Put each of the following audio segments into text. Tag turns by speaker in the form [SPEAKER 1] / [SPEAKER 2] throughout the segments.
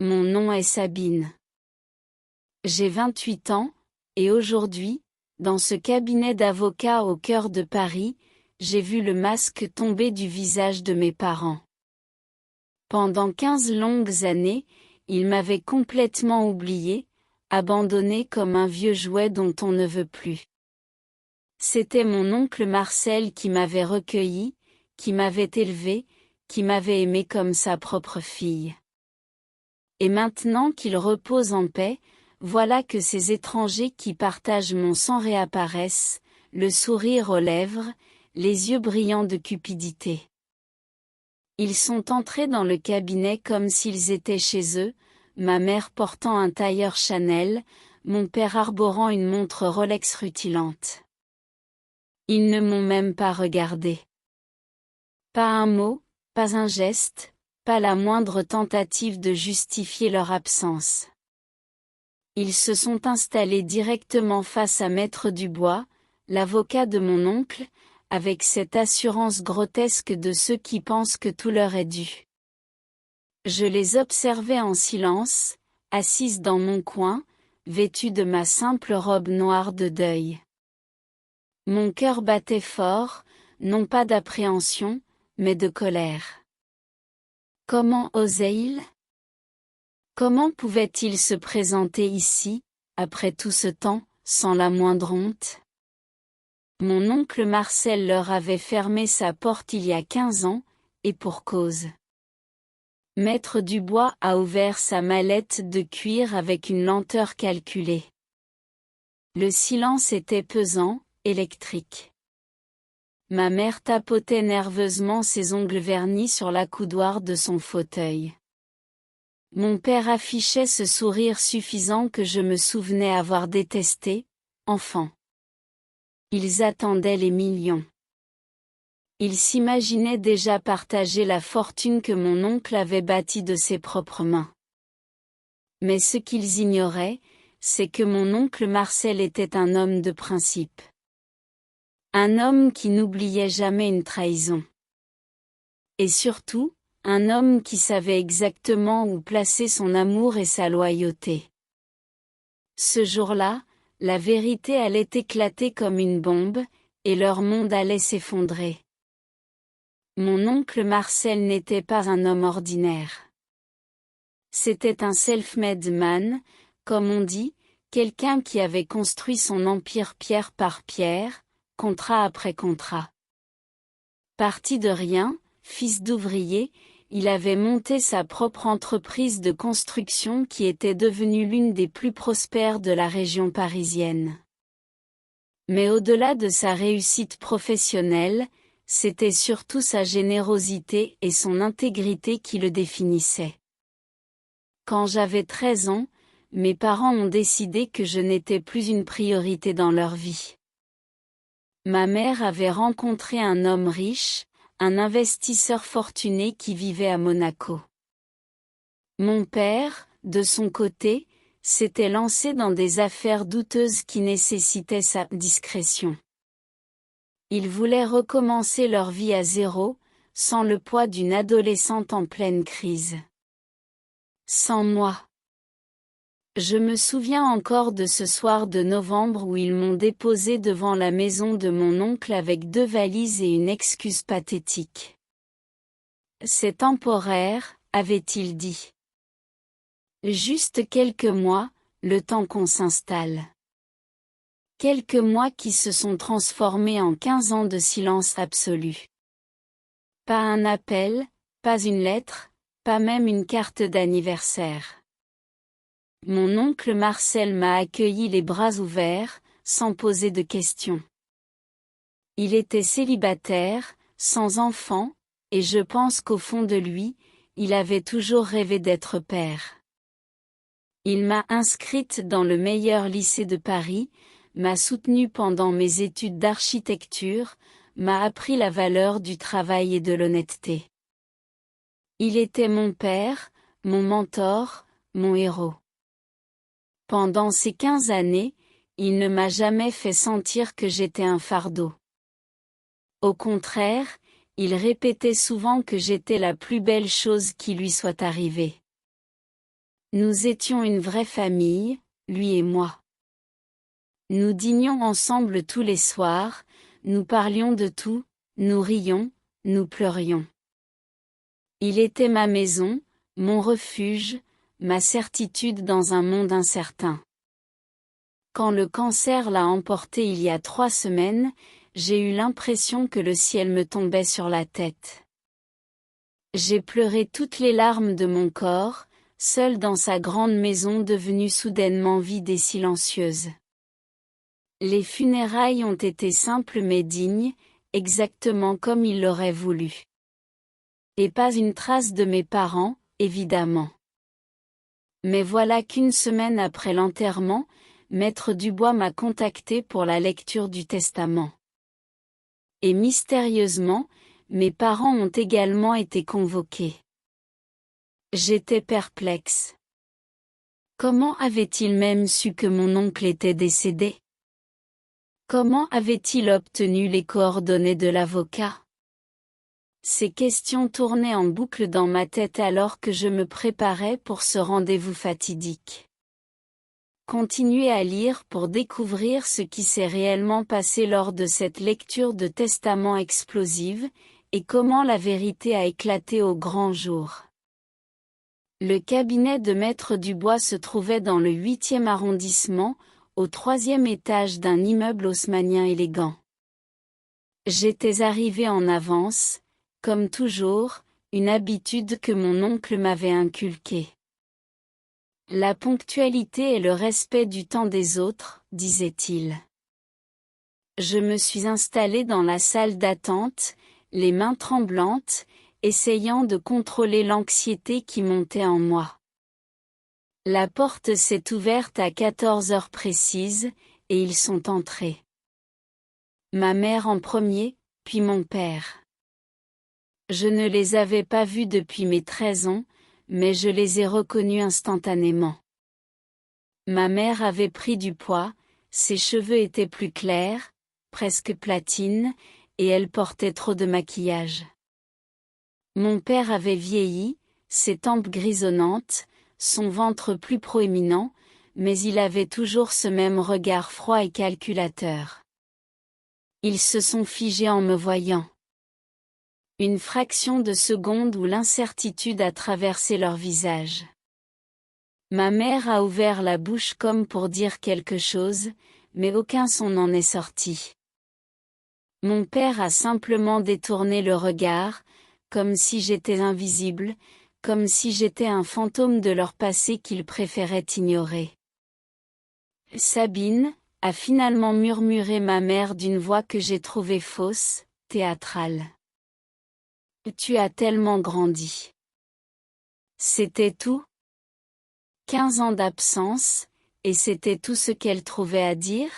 [SPEAKER 1] Mon nom est Sabine. J'ai 28 ans, et aujourd'hui, dans ce cabinet d'avocat au cœur de Paris, j'ai vu le masque tomber du visage de mes parents. Pendant 15 longues années, ils m'avaient complètement oublié, abandonné comme un vieux jouet dont on ne veut plus. C'était mon oncle Marcel qui m'avait recueilli, qui m'avait élevé, qui m'avait aimé comme sa propre fille. Et maintenant qu'il repose en paix, voilà que ces étrangers qui partagent mon sang réapparaissent, le sourire aux lèvres, les yeux brillants de cupidité. Ils sont entrés dans le cabinet comme s'ils étaient chez eux, ma mère portant un tailleur Chanel, mon père arborant une montre Rolex rutilante. Ils ne m'ont même pas regardé. Pas un mot, pas un geste, pas la moindre tentative de justifier leur absence. Ils se sont installés directement face à Maître Dubois, l'avocat de mon oncle, avec cette assurance grotesque de ceux qui pensent que tout leur est dû. Je les observais en silence, assise dans mon coin, vêtue de ma simple robe noire de deuil. Mon cœur battait fort, non pas d'appréhension, mais de colère. Comment osaient-ils? Comment pouvaient-ils se présenter ici, après tout ce temps, sans la moindre honte? Mon oncle Marcel leur avait fermé sa porte il y a 15 ans, et pour cause. Maître Dubois a ouvert sa mallette de cuir avec une lenteur calculée. Le silence était pesant, électrique. Ma mère tapotait nerveusement ses ongles vernis sur l'accoudoir de son fauteuil. Mon père affichait ce sourire suffisant que je me souvenais avoir détesté, enfant. Ils attendaient les millions. Ils s'imaginaient déjà partager la fortune que mon oncle avait bâtie de ses propres mains. Mais ce qu'ils ignoraient, c'est que mon oncle Marcel était un homme de principe. Un homme qui n'oubliait jamais une trahison. Et surtout, un homme qui savait exactement où placer son amour et sa loyauté. Ce jour-là, la vérité allait éclater comme une bombe, et leur monde allait s'effondrer. Mon oncle Marcel n'était pas un homme ordinaire. C'était un self-made man, comme on dit, quelqu'un qui avait construit son empire pierre par pierre, contrat après contrat. Parti de rien, fils d'ouvrier, il avait monté sa propre entreprise de construction qui était devenue l'une des plus prospères de la région parisienne. Mais au-delà de sa réussite professionnelle, c'était surtout sa générosité et son intégrité qui le définissaient. Quand j'avais 13 ans, mes parents ont décidé que je n'étais plus une priorité dans leur vie. Ma mère avait rencontré un homme riche, un investisseur fortuné qui vivait à Monaco. Mon père, de son côté, s'était lancé dans des affaires douteuses qui nécessitaient sa discrétion. Ils voulaient recommencer leur vie à zéro, sans le poids d'une adolescente en pleine crise. Sans moi. Je me souviens encore de ce soir de novembre où ils m'ont déposé devant la maison de mon oncle avec 2 valises et une excuse pathétique. C'est temporaire, avait-il dit. Juste quelques mois, le temps qu'on s'installe. Quelques mois qui se sont transformés en 15 ans de silence absolu. Pas un appel, pas une lettre, pas même une carte d'anniversaire. Mon oncle Marcel m'a accueilli les bras ouverts, sans poser de questions. Il était célibataire, sans enfant, et je pense qu'au fond de lui, il avait toujours rêvé d'être père. Il m'a inscrite dans le meilleur lycée de Paris, m'a soutenue pendant mes études d'architecture, m'a appris la valeur du travail et de l'honnêteté. Il était mon père, mon mentor, mon héros. Pendant ces 15 années, il ne m'a jamais fait sentir que j'étais un fardeau. Au contraire, il répétait souvent que j'étais la plus belle chose qui lui soit arrivée. Nous étions une vraie famille, lui et moi. Nous dînions ensemble tous les soirs, nous parlions de tout, nous rions, nous pleurions. Il était ma maison, mon refuge, ma certitude dans un monde incertain. Quand le cancer l'a emporté il y a 3 semaines, j'ai eu l'impression que le ciel me tombait sur la tête. J'ai pleuré toutes les larmes de mon corps, seul dans sa grande maison devenue soudainement vide et silencieuse. Les funérailles ont été simples mais dignes, exactement comme il l'aurait voulu. Et pas une trace de mes parents, évidemment. Mais voilà qu'une semaine après l'enterrement, Maître Dubois m'a contacté pour la lecture du testament. Et mystérieusement, mes parents ont également été convoqués. J'étais perplexe. Comment avait-il même su que mon oncle était décédé? Comment avait-il obtenu les coordonnées de l'avocat? Ces questions tournaient en boucle dans ma tête alors que je me préparais pour ce rendez-vous fatidique. Continuez à lire pour découvrir ce qui s'est réellement passé lors de cette lecture de testament explosive, et comment la vérité a éclaté au grand jour. Le cabinet de Maître Dubois se trouvait dans le 8e arrondissement, au 3e étage d'un immeuble haussmannien élégant. J'étais arrivé en avance, comme toujours, une habitude que mon oncle m'avait inculquée. La ponctualité et le respect du temps des autres, disait-il. Je me suis installé dans la salle d'attente, les mains tremblantes, essayant de contrôler l'anxiété qui montait en moi. La porte s'est ouverte à 14 heures précises, et ils sont entrés. Ma mère en premier, puis mon père. Je ne les avais pas vus depuis mes 13 ans, mais je les ai reconnus instantanément. Ma mère avait pris du poids, ses cheveux étaient plus clairs, presque platine, et elle portait trop de maquillage. Mon père avait vieilli, ses tempes grisonnantes, son ventre plus proéminent, mais il avait toujours ce même regard froid et calculateur. Ils se sont figés en me voyant. Une fraction de seconde où l'incertitude a traversé leur visage. Ma mère a ouvert la bouche comme pour dire quelque chose, mais aucun son n'en est sorti. Mon père a simplement détourné le regard, comme si j'étais invisible, comme si j'étais un fantôme de leur passé qu'ils préféraient ignorer. Sabine, a finalement murmuré ma mère d'une voix que j'ai trouvée fausse, théâtrale. Tu as tellement grandi. C'était tout? 15 ans d'absence, et c'était tout ce qu'elle trouvait à dire?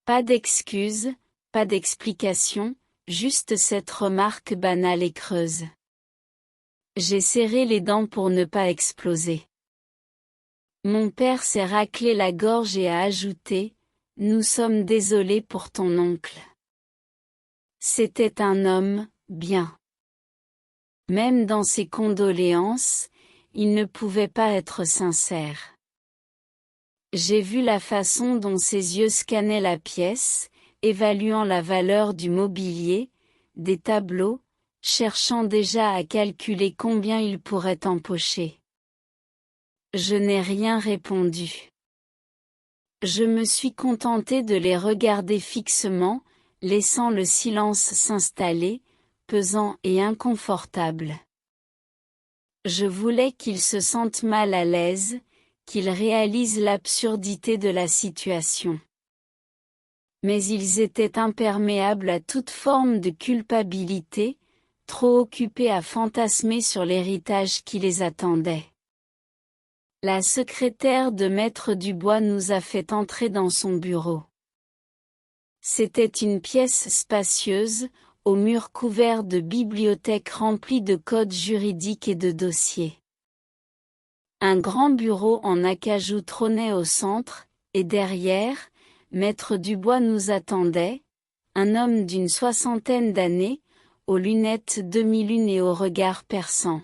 [SPEAKER 1] Pas d'excuses, pas d'explication, juste cette remarque banale et creuse. J'ai serré les dents pour ne pas exploser. Mon père s'est raclé la gorge et a ajouté, « Nous sommes désolés pour ton oncle. » C'était un homme, bien. Même dans ses condoléances, il ne pouvait pas être sincère. J'ai vu la façon dont ses yeux scannaient la pièce, évaluant la valeur du mobilier, des tableaux, cherchant déjà à calculer combien il pourrait empocher. Je n'ai rien répondu. Je me suis contenté de les regarder fixement, laissant le silence s'installer, pesant et inconfortable. Je voulais qu'ils se sentent mal à l'aise, qu'ils réalisent l'absurdité de la situation. Mais ils étaient imperméables à toute forme de culpabilité, trop occupés à fantasmer sur l'héritage qui les attendait. La secrétaire de Maître Dubois nous a fait entrer dans son bureau. C'était une pièce spacieuse, aux murs couverts de bibliothèques remplies de codes juridiques et de dossiers. Un grand bureau en acajou trônait au centre, et derrière, Maître Dubois nous attendait, un homme d'une 60aine d'années, aux lunettes demi-lune et au regard perçant.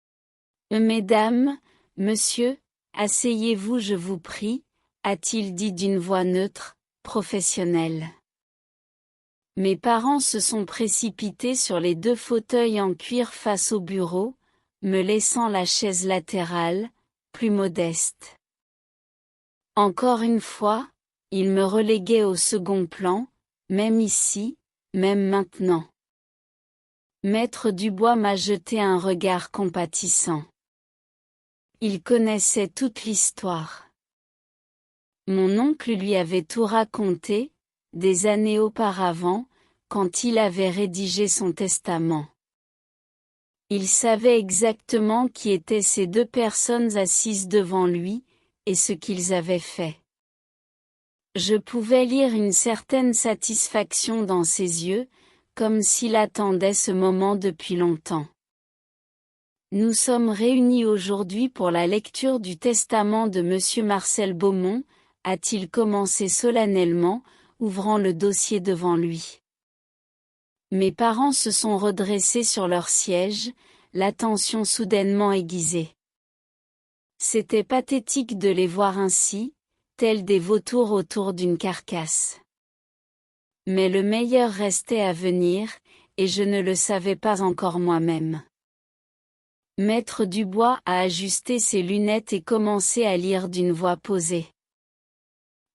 [SPEAKER 1] « Mesdames, Monsieur, asseyez-vous, je vous prie, a-t-il dit d'une voix neutre, professionnelle. Mes parents se sont précipités sur les 2 fauteuils en cuir face au bureau, me laissant la chaise latérale, plus modeste. Encore une fois, ils me reléguaient au second plan, même ici, même maintenant. Maître Dubois m'a jeté un regard compatissant. Il connaissait toute l'histoire. Mon oncle lui avait tout raconté, des années auparavant, quand il avait rédigé son testament. Il savait exactement qui étaient ces 2 personnes assises devant lui, et ce qu'ils avaient fait. Je pouvais lire une certaine satisfaction dans ses yeux, comme s'il attendait ce moment depuis longtemps. Nous sommes réunis aujourd'hui pour la lecture du testament de Monsieur Marcel Beaumont, a-t-il commencé solennellement, ouvrant le dossier devant lui. Mes parents se sont redressés sur leur siège, l'attention soudainement aiguisée. C'était pathétique de les voir ainsi, tels des vautours autour d'une carcasse. Mais le meilleur restait à venir, et je ne le savais pas encore moi-même. Maître Dubois a ajusté ses lunettes et commencé à lire d'une voix posée.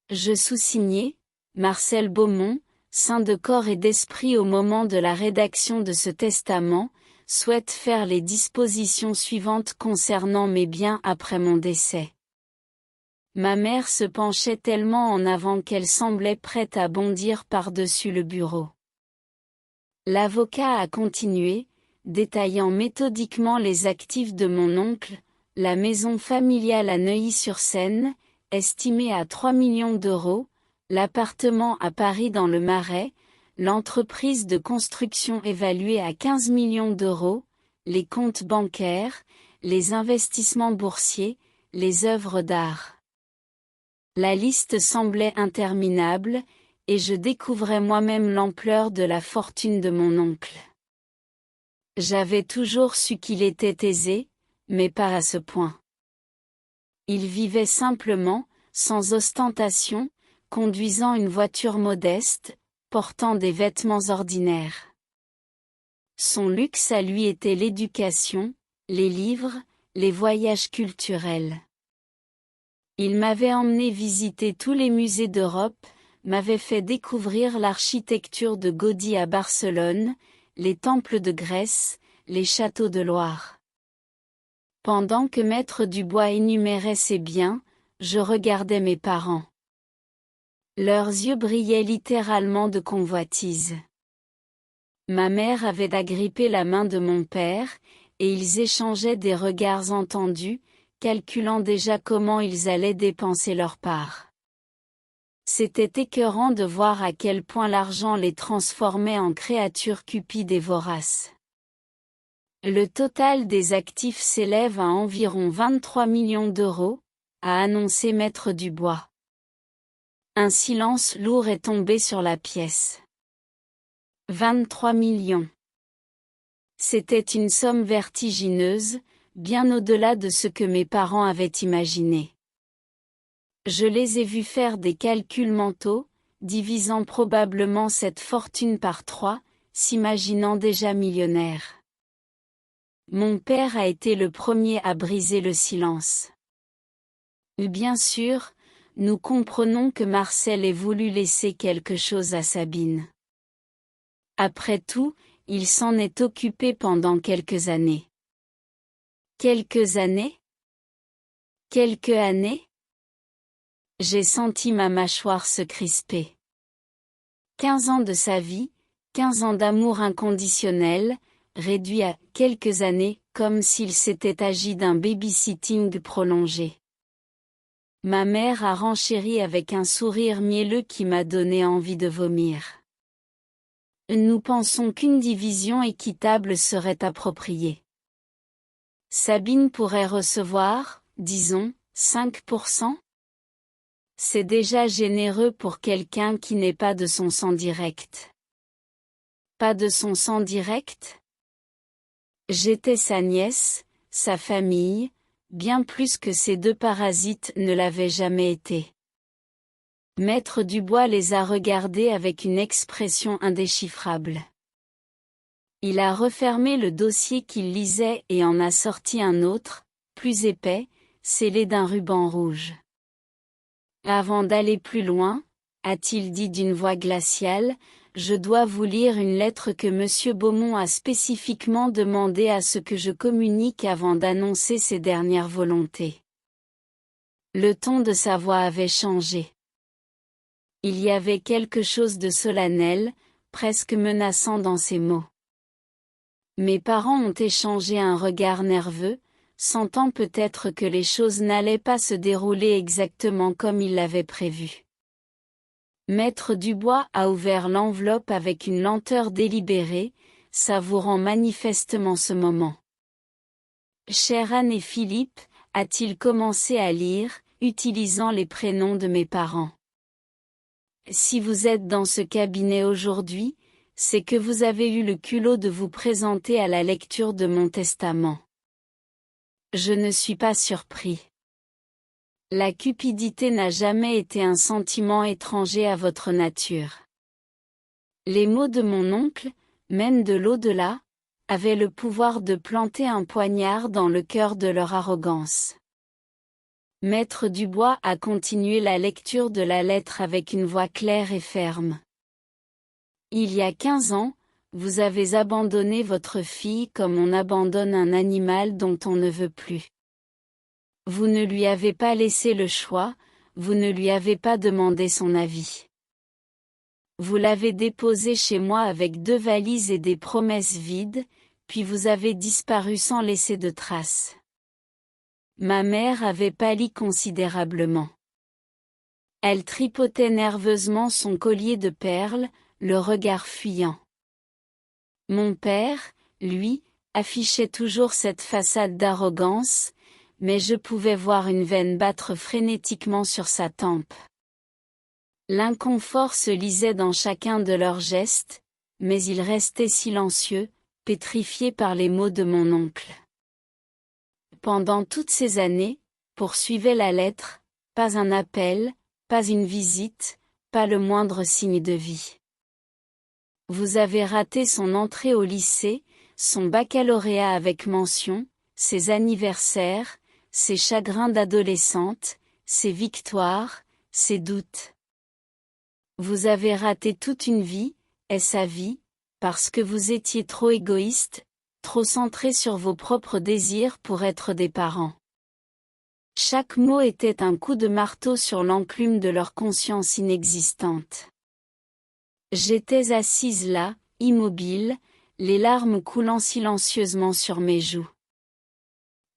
[SPEAKER 1] Je sous-signais, Marcel Beaumont, saint de corps et d'esprit au moment de la rédaction de ce testament, souhaite faire les dispositions suivantes concernant mes biens après mon décès. Ma mère se penchait tellement en avant qu'elle semblait prête à bondir par-dessus le bureau. L'avocat a continué, détaillant méthodiquement les actifs de mon oncle, la maison familiale à Neuilly-sur-Seine, estimée à 3 millions d'euros, l'appartement à Paris dans le Marais, l'entreprise de construction évaluée à 15 millions d'euros, les comptes bancaires, les investissements boursiers, les œuvres d'art. La liste semblait interminable, et je découvrais moi-même l'ampleur de la fortune de mon oncle. J'avais toujours su qu'il était aisé, mais pas à ce point. Il vivait simplement, sans ostentation, conduisant une voiture modeste, portant des vêtements ordinaires. Son luxe à lui était l'éducation, les livres, les voyages culturels. Il m'avait emmené visiter tous les musées d'Europe, m'avait fait découvrir l'architecture de Gaudí à Barcelone, les temples de Grèce, les châteaux de Loire. Pendant que Maître Dubois énumérait ses biens, je regardais mes parents. Leurs yeux brillaient littéralement de convoitise. Ma mère avait agrippé la main de mon père, et ils échangeaient des regards entendus, calculant déjà comment ils allaient dépenser leur part. C'était écœurant de voir à quel point l'argent les transformait en créatures cupides et voraces. Le total des actifs s'élève à environ 23 millions d'euros, a annoncé Maître Dubois. Un silence lourd est tombé sur la pièce. 23 millions. C'était une somme vertigineuse, bien au-delà de ce que mes parents avaient imaginé. Je les ai vus faire des calculs mentaux, divisant probablement cette fortune par 3, s'imaginant déjà millionnaires. Mon père a été le premier à briser le silence. Bien sûr, nous comprenons que Marcel ait voulu laisser quelque chose à Sabine. Après tout, il s'en est occupé pendant quelques années. Quelques années? Quelques années? J'ai senti ma mâchoire se crisper. 15 ans de sa vie, 15 ans d'amour inconditionnel, réduit à quelques années, comme s'il s'était agi d'un babysitting prolongé. Ma mère a renchéri avec un sourire mielleux qui m'a donné envie de vomir. Nous pensons qu'une division équitable serait appropriée. Sabine pourrait recevoir, disons, 5%? C'est déjà généreux pour quelqu'un qui n'est pas de son sang direct. Pas de son sang direct? J'étais sa nièce, sa famille, bien plus que ces deux parasites ne l'avaient jamais été. Maître Dubois les a regardés avec une expression indéchiffrable. Il a refermé le dossier qu'il lisait et en a sorti un autre, plus épais, scellé d'un ruban rouge. Avant d'aller plus loin, a-t-il dit d'une voix glaciale, je dois vous lire une lettre que M. Beaumont a spécifiquement demandé à ce que je communique avant d'annoncer ses dernières volontés. Le ton de sa voix avait changé. Il y avait quelque chose de solennel, presque menaçant dans ses mots. Mes parents ont échangé un regard nerveux, sentant peut-être que les choses n'allaient pas se dérouler exactement comme ils l'avaient prévu. Maître Dubois a ouvert l'enveloppe avec une lenteur délibérée, savourant manifestement ce moment. Chère Anne et Philippe, a-t-il commencé à lire, utilisant les prénoms de mes parents. Si vous êtes dans ce cabinet aujourd'hui, c'est que vous avez eu le culot de vous présenter à la lecture de mon testament. Je ne suis pas surpris. La cupidité n'a jamais été un sentiment étranger à votre nature. Les mots de mon oncle, même de l'au-delà, avaient le pouvoir de planter un poignard dans le cœur de leur arrogance. Maître Dubois a continué la lecture de la lettre avec une voix claire et ferme. Il y a 15 ans, vous avez abandonné votre fille comme on abandonne un animal dont on ne veut plus. Vous ne lui avez pas laissé le choix, vous ne lui avez pas demandé son avis. Vous l'avez déposée chez moi avec 2 valises et des promesses vides, puis vous avez disparu sans laisser de traces. Ma mère avait pâli considérablement. Elle tripotait nerveusement son collier de perles, le regard fuyant. Mon père, lui, affichait toujours cette façade d'arrogance, mais je pouvais voir une veine battre frénétiquement sur sa tempe. L'inconfort se lisait dans chacun de leurs gestes, mais ils restaient silencieux, pétrifiés par les mots de mon oncle. Pendant toutes ces années, poursuivait la lettre, pas un appel, pas une visite, pas le moindre signe de vie. Vous avez raté son entrée au lycée, son baccalauréat avec mention, ses anniversaires, ses chagrins d'adolescente, ses victoires, ses doutes. Vous avez raté toute une vie, et sa vie, parce que vous étiez trop égoïste, trop centré sur vos propres désirs pour être des parents. Chaque mot était un coup de marteau sur l'enclume de leur conscience inexistante. J'étais assise là, immobile, les larmes coulant silencieusement sur mes joues.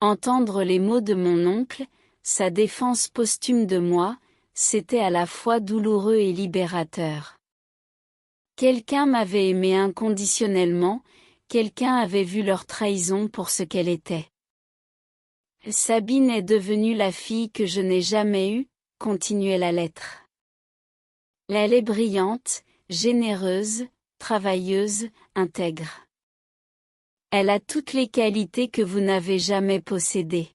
[SPEAKER 1] Entendre les mots de mon oncle, sa défense posthume de moi, c'était à la fois douloureux et libérateur. Quelqu'un m'avait aimé inconditionnellement, quelqu'un avait vu leur trahison pour ce qu'elle était. Sabine est devenue la fille que je n'ai jamais eue, continuait la lettre. Elle est brillante, généreuse, travailleuse, intègre. Elle a toutes les qualités que vous n'avez jamais possédées.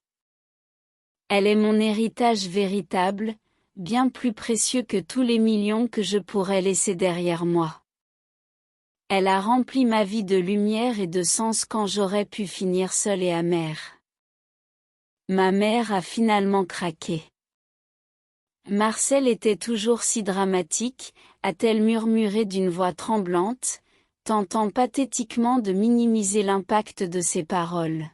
[SPEAKER 1] Elle est mon héritage véritable, bien plus précieux que tous les millions que je pourrais laisser derrière moi. Elle a rempli ma vie de lumière et de sens quand j'aurais pu finir seule et amère. Ma mère a finalement craqué. Marcel était toujours si dramatique, a-t-elle murmuré d'une voix tremblante, tentant pathétiquement de minimiser l'impact de ses paroles.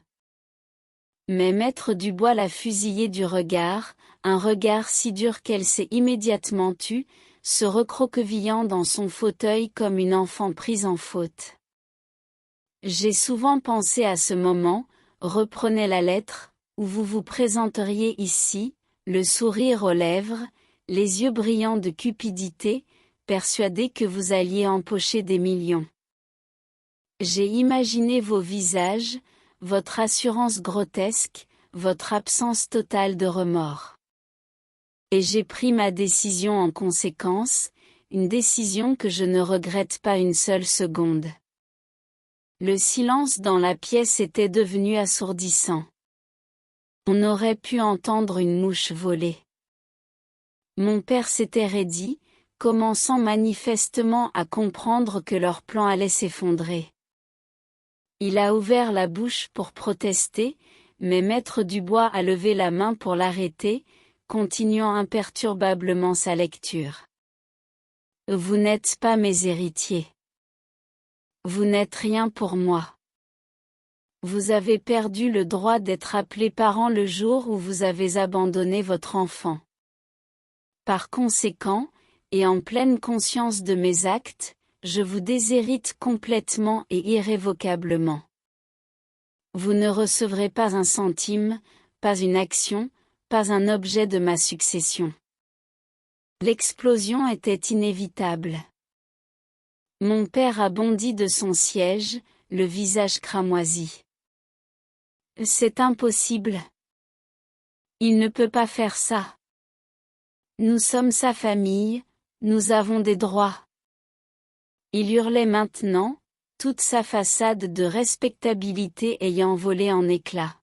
[SPEAKER 1] Mais Maître Dubois l'a fusillée du regard, un regard si dur qu'elle s'est immédiatement tue, se recroquevillant dans son fauteuil comme une enfant prise en faute. J'ai souvent pensé à ce moment, reprenait la lettre, où vous vous présenteriez ici, le sourire aux lèvres, les yeux brillants de cupidité, persuadé que vous alliez empocher des millions. J'ai imaginé vos visages, votre assurance grotesque, votre absence totale de remords. Et j'ai pris ma décision en conséquence, une décision que je ne regrette pas une seule seconde. Le silence dans la pièce était devenu assourdissant. On aurait pu entendre une mouche voler. Mon père s'était raidi, commençant manifestement à comprendre que leur plan allait s'effondrer. Il a ouvert la bouche pour protester, mais Maître Dubois a levé la main pour l'arrêter, continuant imperturbablement sa lecture. Vous n'êtes pas mes héritiers. Vous n'êtes rien pour moi. Vous avez perdu le droit d'être appelés parents le jour où vous avez abandonné votre enfant. Par conséquent, et en pleine conscience de mes actes, je vous déshérite complètement et irrévocablement. Vous ne recevrez pas un centime, pas une action, pas un objet de ma succession. L'explosion était inévitable. Mon père a bondi de son siège, le visage cramoisi. C'est impossible. Il ne peut pas faire ça. Nous sommes sa famille, nous avons des droits. Il hurlait maintenant, toute sa façade de respectabilité ayant volé en éclats.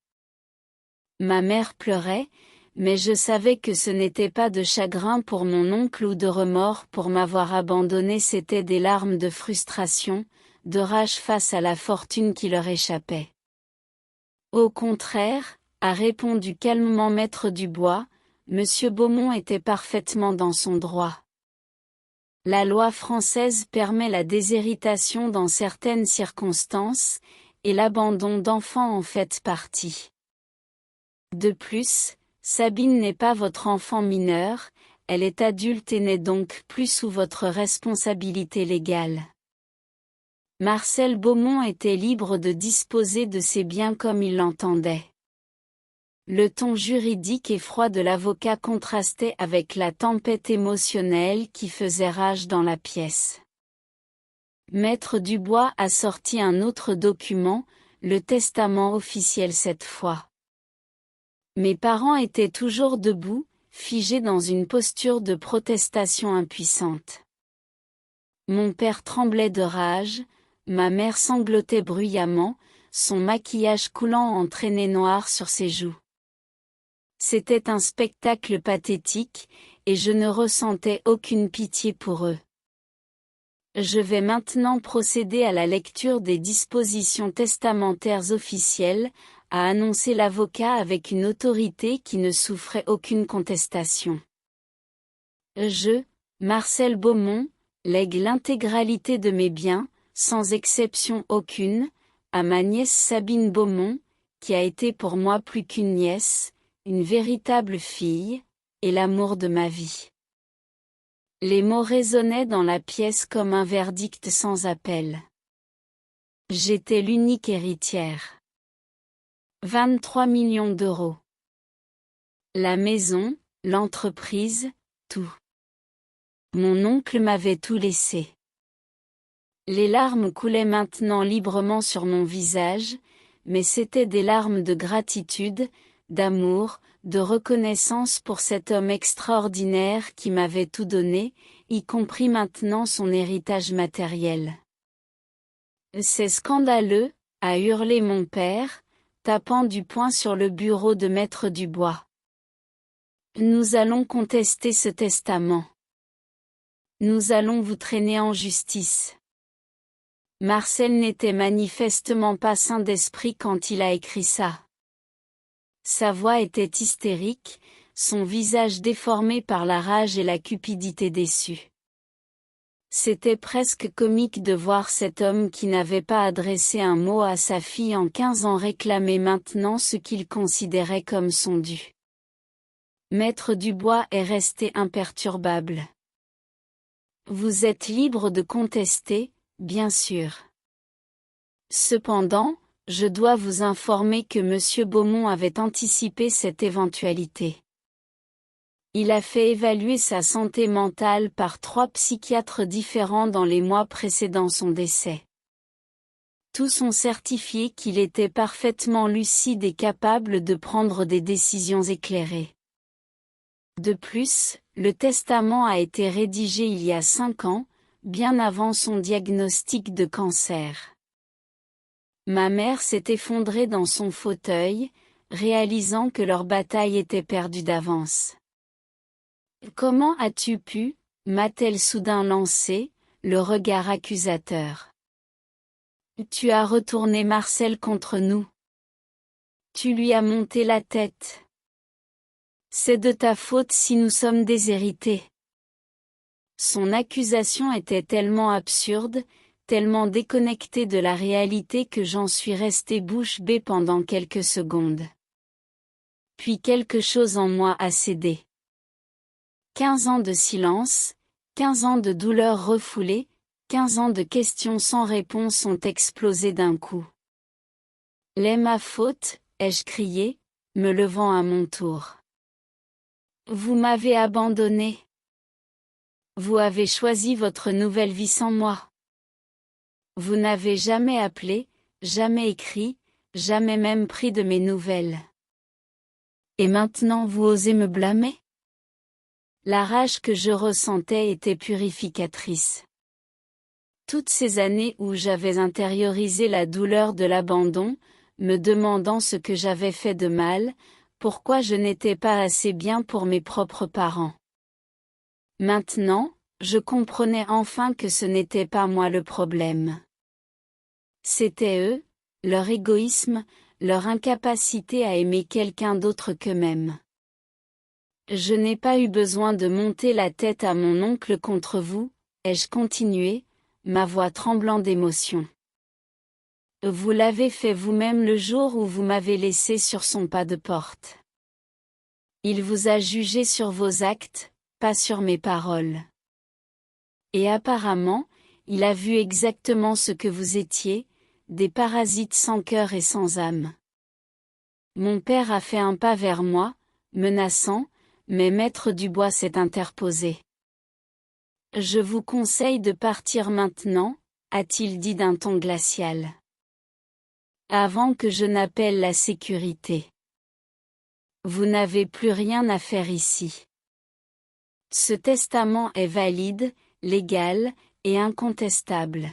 [SPEAKER 1] Ma mère pleurait, mais je savais que ce n'était pas de chagrin pour mon oncle ou de remords pour m'avoir abandonné, c'étaient des larmes de frustration, de rage face à la fortune qui leur échappait. Au contraire, a répondu calmement Maître Dubois, Monsieur Beaumont était parfaitement dans son droit. La loi française permet la déshéritation dans certaines circonstances, et l'abandon d'enfants en fait partie. De plus, Sabine n'est pas votre enfant mineur, elle est adulte et n'est donc plus sous votre responsabilité légale. Marcel Beaumont était libre de disposer de ses biens comme il l'entendait. Le ton juridique et froid de l'avocat contrastait avec la tempête émotionnelle qui faisait rage dans la pièce. Maître Dubois a sorti un autre document, le testament officiel cette fois. Mes parents étaient toujours debout, figés dans une posture de protestation impuissante. Mon père tremblait de rage, ma mère sanglotait bruyamment, son maquillage coulant en traînées noires sur ses joues. C'était un spectacle pathétique, et je ne ressentais aucune pitié pour eux. Je vais maintenant procéder à la lecture des dispositions testamentaires officielles, a annoncé l'avocat avec une autorité qui ne souffrait aucune contestation. Je, Marcel Beaumont, lègue l'intégralité de mes biens, sans exception aucune, à ma nièce Sabine Beaumont, qui a été pour moi plus qu'une nièce, une véritable fille, et l'amour de ma vie. Les mots résonnaient dans la pièce comme un verdict sans appel. J'étais l'unique héritière. 23 millions d'euros. La maison, l'entreprise, tout. Mon oncle m'avait tout laissé. Les larmes coulaient maintenant librement sur mon visage, mais c'étaient des larmes de gratitude, d'amour, de reconnaissance pour cet homme extraordinaire qui m'avait tout donné, y compris maintenant son héritage matériel. C'est scandaleux, a hurlé mon père, tapant du poing sur le bureau de Maître Dubois. Nous allons contester ce testament. Nous allons vous traîner en justice. Marcel n'était manifestement pas sain d'esprit quand il a écrit ça. Sa voix était hystérique, son visage déformé par la rage et la cupidité déçue. C'était presque comique de voir cet homme qui n'avait pas adressé un mot à sa fille en 15 ans réclamer maintenant ce qu'il considérait comme son dû. Maître Dubois est resté imperturbable. Vous êtes libre de contester, bien sûr. Cependant, je dois vous informer que Monsieur Beaumont avait anticipé cette éventualité. Il a fait évaluer sa santé mentale par 3 psychiatres différents dans les mois précédant son décès. Tous ont certifié qu'il était parfaitement lucide et capable de prendre des décisions éclairées. De plus, le testament a été rédigé il y a 5 ans, bien avant son diagnostic de cancer. Ma mère s'est effondrée dans son fauteuil, réalisant que leur bataille était perdue d'avance. « Comment as-tu pu » m'a-t-elle soudain lancé, le regard accusateur. « Tu as retourné Marcel contre nous. Tu lui as monté la tête. C'est de ta faute si nous sommes déshérités. » Son accusation était tellement absurde, tellement déconnectée de la réalité que j'en suis restée bouche bée pendant quelques secondes. Puis quelque chose en moi a cédé. 15 ans de silence, 15 ans de douleurs refoulées, 15 ans de questions sans réponse ont explosé d'un coup. « L'est ma faute » ai-je crié, me levant à mon tour. « Vous m'avez abandonné. Vous avez choisi votre nouvelle vie sans moi. Vous n'avez jamais appelé, jamais écrit, jamais même pris de mes nouvelles. Et maintenant vous osez me blâmer ? » La rage que je ressentais était purificatrice. Toutes ces années où j'avais intériorisé la douleur de l'abandon, me demandant ce que j'avais fait de mal, pourquoi je n'étais pas assez bien pour mes propres parents. Maintenant, je comprenais enfin que ce n'était pas moi le problème. C'étaient eux, leur égoïsme, leur incapacité à aimer quelqu'un d'autre qu'eux-mêmes. Je n'ai pas eu besoin de monter la tête à mon oncle contre vous, ai-je continué, ma voix tremblant d'émotion. Vous l'avez fait vous-même le jour où vous m'avez laissé sur son pas de porte. Il vous a jugé sur vos actes, pas sur mes paroles. Et apparemment, il a vu exactement ce que vous étiez, des parasites sans cœur et sans âme. Mon père a fait un pas vers moi, menaçant, mais Maître Dubois s'est interposé. « Je vous conseille de partir maintenant » a-t-il dit d'un ton glacial. « Avant que je n'appelle la sécurité. Vous n'avez plus rien à faire ici. Ce testament est valide, légal, et incontestable.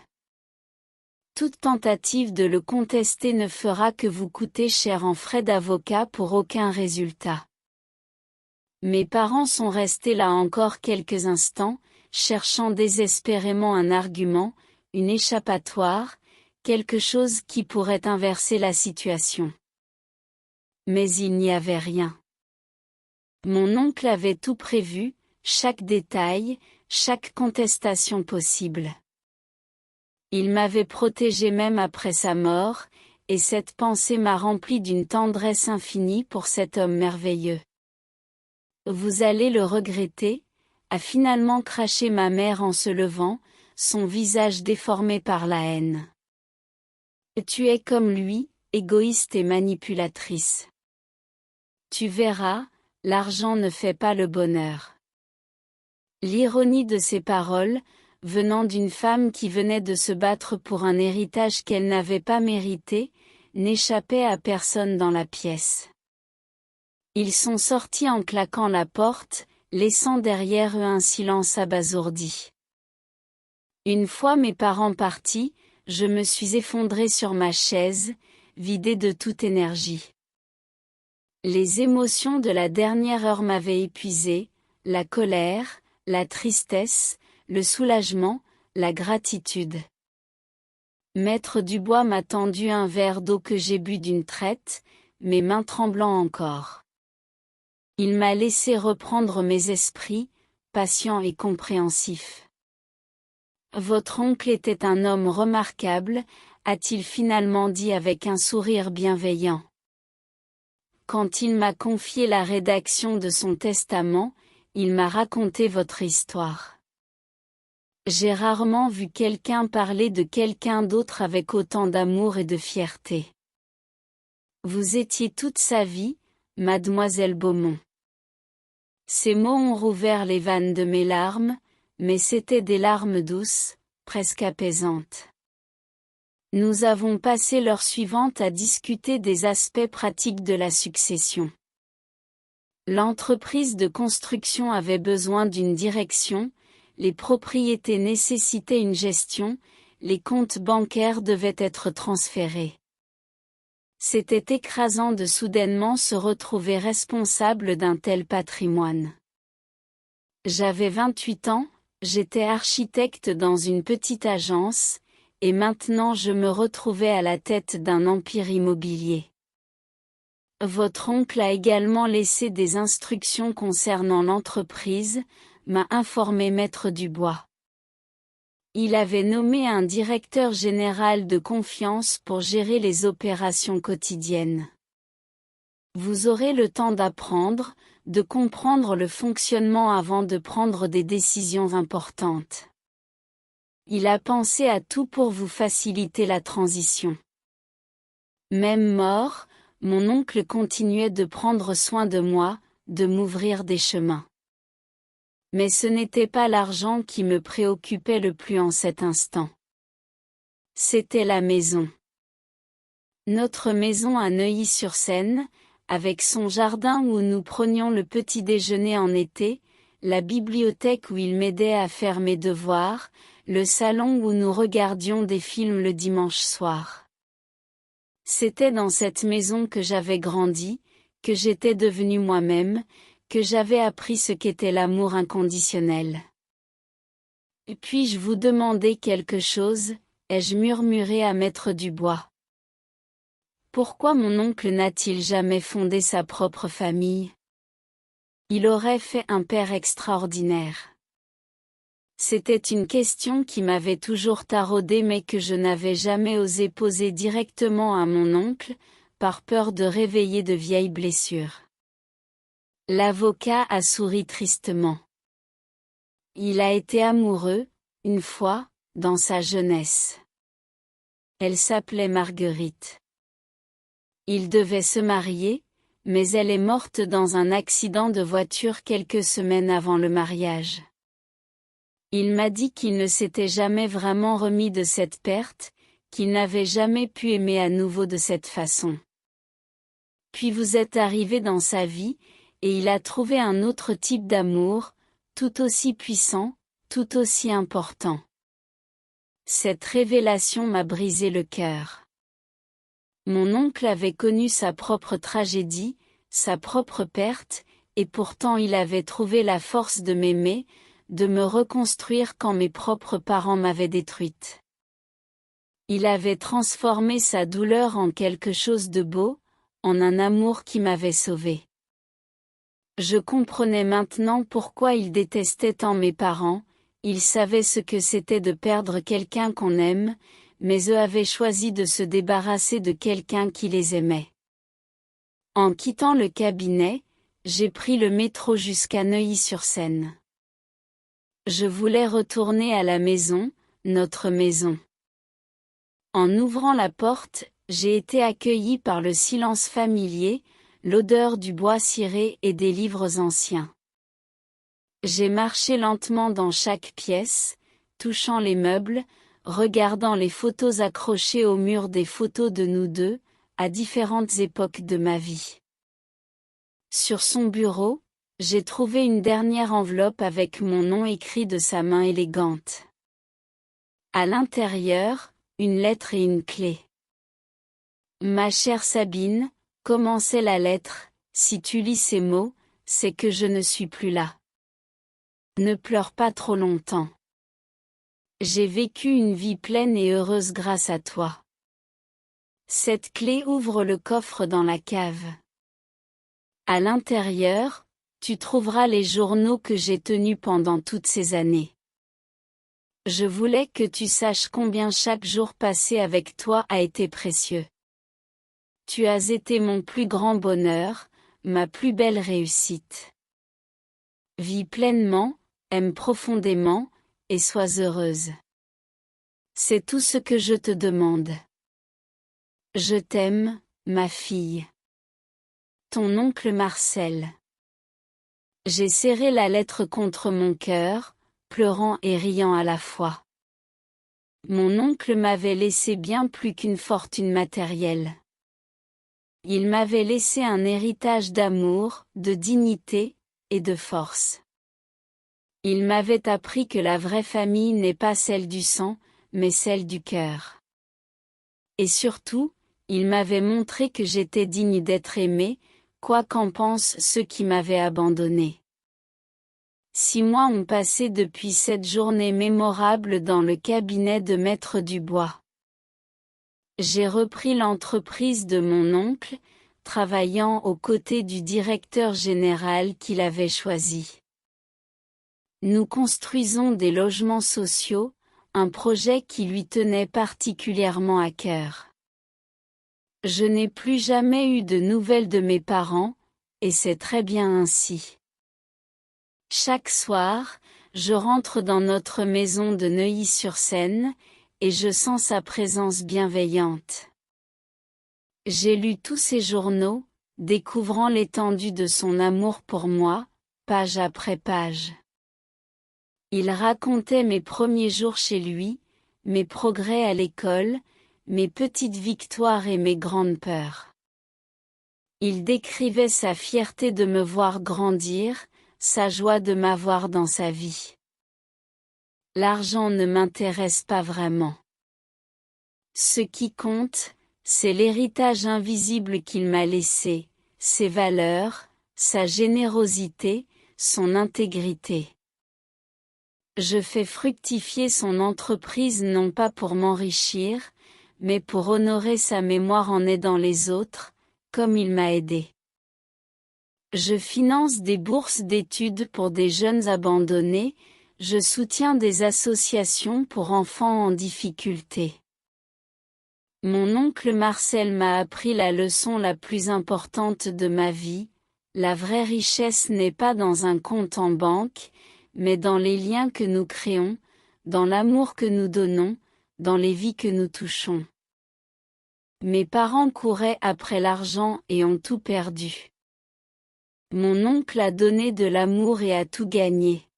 [SPEAKER 1] Toute tentative de le contester ne fera que vous coûter cher en frais d'avocat pour aucun résultat. » Mes parents sont restés là encore quelques instants, cherchant désespérément un argument, une échappatoire, quelque chose qui pourrait inverser la situation. Mais il n'y avait rien. Mon oncle avait tout prévu, chaque détail, chaque contestation possible. Il m'avait protégé même après sa mort, et cette pensée m'a rempli d'une tendresse infinie pour cet homme merveilleux. « Vous allez le regretter » a finalement craché ma mère en se levant, son visage déformé par la haine. « Tu es comme lui, égoïste et manipulatrice. Tu verras, l'argent ne fait pas le bonheur. » L'ironie de ces paroles, venant d'une femme qui venait de se battre pour un héritage qu'elle n'avait pas mérité, n'échappait à personne dans la pièce. Ils sont sortis en claquant la porte, laissant derrière eux un silence abasourdi. Une fois mes parents partis, je me suis effondrée sur ma chaise, vidée de toute énergie. Les émotions de la dernière heure m'avaient épuisée, la colère, la tristesse, le soulagement, la gratitude. Maître Dubois m'a tendu un verre d'eau que j'ai bu d'une traite, mes mains tremblant encore. Il m'a laissé reprendre mes esprits, patient et compréhensif. « Votre oncle était un homme remarquable » a-t-il finalement dit avec un sourire bienveillant. Quand il m'a confié la rédaction de son testament, il m'a raconté votre histoire. J'ai rarement vu quelqu'un parler de quelqu'un d'autre avec autant d'amour et de fierté. Vous étiez toute sa vie, mademoiselle Beaumont. Ces mots ont rouvert les vannes de mes larmes, mais c'étaient des larmes douces, presque apaisantes. Nous avons passé l'heure suivante à discuter des aspects pratiques de la succession. L'entreprise de construction avait besoin d'une direction, les propriétés nécessitaient une gestion, les comptes bancaires devaient être transférés. C'était écrasant de soudainement se retrouver responsable d'un tel patrimoine. J'avais 28 ans, j'étais architecte dans une petite agence, et maintenant je me retrouvais à la tête d'un empire immobilier. Votre oncle a également laissé des instructions concernant l'entreprise, m'a informé Maître Dubois. Il avait nommé un directeur général de confiance pour gérer les opérations quotidiennes. Vous aurez le temps d'apprendre, de comprendre le fonctionnement avant de prendre des décisions importantes. Il a pensé à tout pour vous faciliter la transition. Même mort, mon oncle continuait de prendre soin de moi, de m'ouvrir des chemins. Mais ce n'était pas l'argent qui me préoccupait le plus en cet instant. C'était la maison. Notre maison à Neuilly-sur-Seine, avec son jardin où nous prenions le petit déjeuner en été, la bibliothèque où il m'aidait à faire mes devoirs, le salon où nous regardions des films le dimanche soir. C'était dans cette maison que j'avais grandi, que j'étais devenu moi-même, que j'avais appris ce qu'était l'amour inconditionnel. Puis-je vous demander quelque chose, ai-je murmuré à Maître Dubois. Pourquoi mon oncle n'a-t-il jamais fondé sa propre famille? Il aurait fait un père extraordinaire. C'était une question qui m'avait toujours taraudé mais que je n'avais jamais osé poser directement à mon oncle, par peur de réveiller de vieilles blessures. L'avocat a souri tristement. Il a été amoureux, une fois, dans sa jeunesse. Elle s'appelait Marguerite. Il devait se marier, mais elle est morte dans un accident de voiture quelques semaines avant le mariage. Il m'a dit qu'il ne s'était jamais vraiment remis de cette perte, qu'il n'avait jamais pu aimer à nouveau de cette façon. Puis vous êtes arrivé dans sa vie, et il a trouvé un autre type d'amour, tout aussi puissant, tout aussi important. Cette révélation m'a brisé le cœur. Mon oncle avait connu sa propre tragédie, sa propre perte, et pourtant il avait trouvé la force de m'aimer, de me reconstruire quand mes propres parents m'avaient détruite. Il avait transformé sa douleur en quelque chose de beau, en un amour qui m'avait sauvée. Je comprenais maintenant pourquoi il détestait tant mes parents, il savait ce que c'était de perdre quelqu'un qu'on aime, mais eux avaient choisi de se débarrasser de quelqu'un qui les aimait. En quittant le cabinet, j'ai pris le métro jusqu'à Neuilly-sur-Seine. Je voulais retourner à la maison, notre maison. En ouvrant la porte, j'ai été accueilli par le silence familier, l'odeur du bois ciré et des livres anciens. J'ai marché lentement dans chaque pièce, touchant les meubles, regardant les photos accrochées au mur des photos de nous deux, à différentes époques de ma vie. Sur son bureau, j'ai trouvé une dernière enveloppe avec mon nom écrit de sa main élégante. À l'intérieur, une lettre et une clé. Ma chère Sabine, commençait la lettre, si tu lis ces mots, c'est que je ne suis plus là. Ne pleure pas trop longtemps. J'ai vécu une vie pleine et heureuse grâce à toi. Cette clé ouvre le coffre dans la cave. À l'intérieur, tu trouveras les journaux que j'ai tenus pendant toutes ces années. Je voulais que tu saches combien chaque jour passé avec toi a été précieux. Tu as été mon plus grand bonheur, ma plus belle réussite. Vis pleinement, aime profondément, et sois heureuse. C'est tout ce que je te demande. Je t'aime, ma fille. Ton oncle Marcel. J'ai serré la lettre contre mon cœur, pleurant et riant à la fois. Mon oncle m'avait laissé bien plus qu'une fortune matérielle. Il m'avait laissé un héritage d'amour, de dignité, et de force. Il m'avait appris que la vraie famille n'est pas celle du sang, mais celle du cœur. Et surtout, Il m'avait montré que j'étais digne d'être aimé, quoi qu'en pensent ceux qui m'avaient abandonné. 6 mois ont passé depuis cette journée mémorable dans le cabinet de Maître Dubois. J'ai repris l'entreprise de mon oncle, travaillant aux côtés du directeur général qu'il avait choisi. Nous construisons des logements sociaux, un projet qui lui tenait particulièrement à cœur. Je n'ai plus jamais eu de nouvelles de mes parents, et c'est très bien ainsi. Chaque soir, je rentre dans notre maison de Neuilly-sur-Seine, et je sens sa présence bienveillante. J'ai lu tous ses journaux, découvrant l'étendue de son amour pour moi, page après page. Il racontait mes premiers jours chez lui, mes progrès à l'école, mes petites victoires et mes grandes peurs. Il décrivait sa fierté de me voir grandir, sa joie de m'avoir dans sa vie. L'argent ne m'intéresse pas vraiment. Ce qui compte, c'est l'héritage invisible qu'il m'a laissé, ses valeurs, sa générosité, son intégrité. Je fais fructifier son entreprise non pas pour m'enrichir, mais pour honorer sa mémoire en aidant les autres, comme il m'a aidé. Je finance des bourses d'études pour des jeunes abandonnés, je soutiens des associations pour enfants en difficulté. Mon oncle Marcel m'a appris la leçon la plus importante de ma vie, la vraie richesse n'est pas dans un compte en banque, mais dans les liens que nous créons, dans l'amour que nous donnons, dans les vies que nous touchons. Mes parents couraient après l'argent et ont tout perdu. Mon oncle a donné de l'amour et a tout gagné.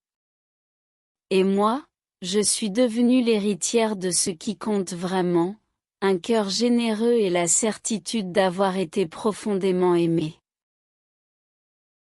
[SPEAKER 1] Et moi, je suis devenue l'héritière de ce qui compte vraiment, un cœur généreux et la certitude d'avoir été profondément aimée.